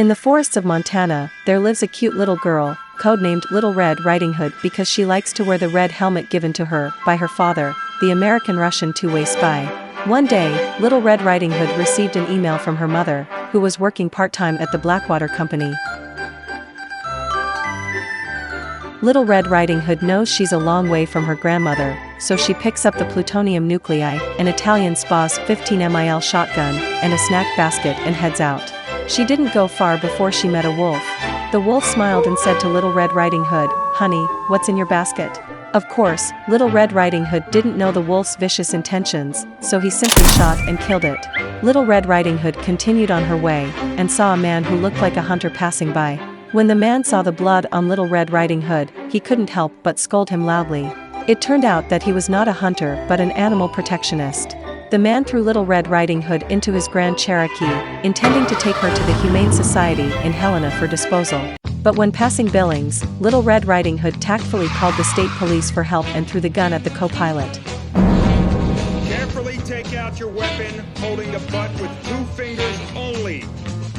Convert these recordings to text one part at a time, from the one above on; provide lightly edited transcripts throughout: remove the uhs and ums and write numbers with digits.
In the forests of Montana, there lives a cute little girl, codenamed Little Red Riding Hood because she likes to wear the red helmet given to her by her father, the American-Russian two-way spy. One day, Little Red Riding Hood received an email from her mother, who was working part-time at the Blackwater Company. Little Red Riding Hood knows she's a long way from her grandmother, so she picks up the plutonium nuclei, an Italian SPA's 15 mil shotgun, and a snack basket and heads out. She didn't go far before she met a wolf. The wolf smiled and said to Little Red Riding Hood, "Honey, what's in your basket?" Of course, Little Red Riding Hood didn't know the wolf's vicious intentions, so he simply shot and killed it. Little Red Riding Hood continued on her way, and saw a man who looked like a hunter passing by. When the man saw the blood on Little Red Riding Hood, he couldn't help but scold him loudly. It turned out that he was not a hunter but an animal protectionist. The man threw Little Red Riding Hood into his Grand Cherokee, intending to take her to the Humane Society in Helena for disposal. But when passing Billings, Little Red Riding Hood tactfully called the state police for help and threw the gun at the co-pilot. Carefully take out your weapon, holding the butt with 2 fingers only.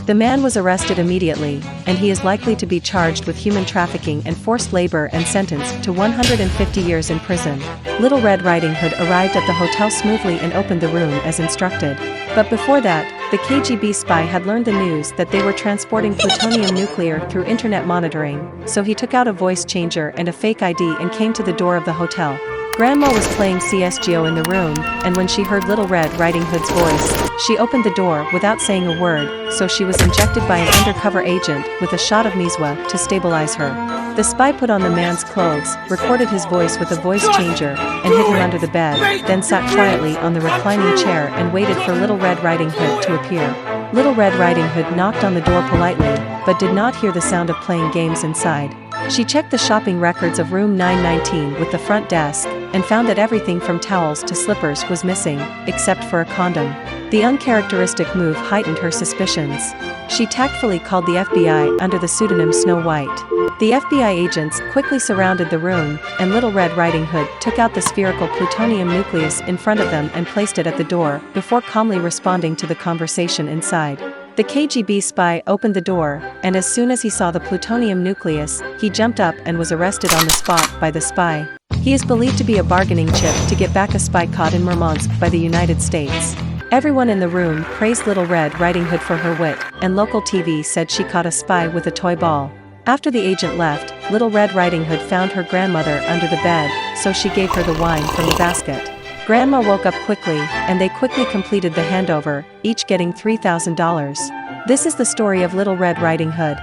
The man was arrested immediately, and he is likely to be charged with human trafficking and forced labor and sentenced to 150 years in prison. Little Red Riding Hood arrived at the hotel smoothly and opened the room as instructed. But before that, the KGB spy had learned the news that they were transporting plutonium nuclear through internet monitoring, so he took out a voice changer and a fake ID and came to the door of the hotel. Grandma was playing CSGO in the room, and when she heard Little Red Riding Hood's voice, she opened the door without saying a word, so she was injected by an undercover agent with a shot of Miswa to stabilize her. The spy put on the man's clothes, recorded his voice with a voice changer, and hid him under the bed, then sat quietly on the reclining chair and waited for Little Red Riding Hood to appear. Little Red Riding Hood knocked on the door politely, but did not hear the sound of playing games inside. She checked the shopping records of room 919 with the front desk, and found that everything from towels to slippers was missing, except for a condom. The uncharacteristic move heightened her suspicions. She tactfully called the FBI under the pseudonym Snow White. The FBI agents quickly surrounded the room, and Little Red Riding Hood took out the spherical plutonium nucleus in front of them and placed it at the door, before calmly responding to the conversation inside. The KGB spy opened the door, and as soon as he saw the plutonium nucleus, he jumped up and was arrested on the spot by the spy. He is believed to be a bargaining chip to get back a spy caught in Murmansk by the United States. Everyone in the room praised Little Red Riding Hood for her wit, and local TV said she caught a spy with a toy ball. After the agent left, Little Red Riding Hood found her grandmother under the bed, so she gave her the wine from the basket. Grandma woke up quickly, and they quickly completed the handover, each getting $3,000. This is the story of Little Red Riding Hood.